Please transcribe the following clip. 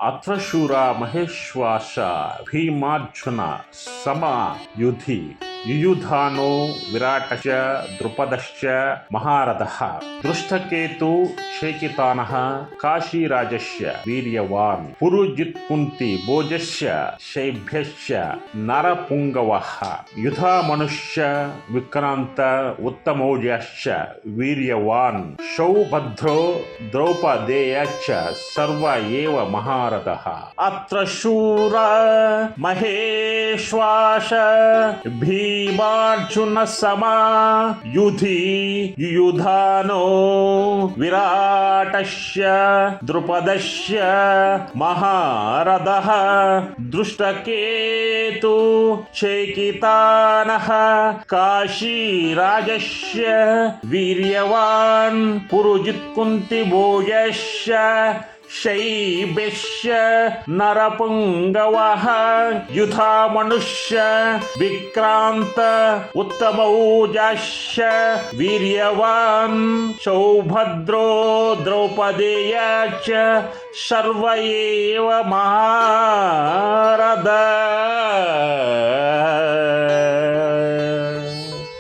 अत्र शूरा महेश्वास भीमार्जुन समयुधि युयुधानो विराटश्च द्रुपदश्च महारथः दृष्टकेतु शेकितानः काशीराजस्य वीर्यवान् पुरुजित्कुन्ति भोजस्य शैभ्यश्च नरपुङ्गवः युधामनुष्य विक्रान्त उत्तमौजश्च वीर्यवान् सौभद्रो द्रौपदेयश्च सर्व एव महारथः अत्र शूरा महेश्वास भीमार्जुन समयुधि युयुधानो विराटस्य द्रुपदस्य महारथः दृष्टकेतु शेकितानः काशीराजस्य वीर्यवान् पुरुजित्कुन्तिभोजस्य शैब्यश्च नरपुङ्गवः युधामनुष्य विक्रान्त उत्तमौजाश्च वीर्यवान् सौभद्रो द्रौपदेय च सर्व एव महारथः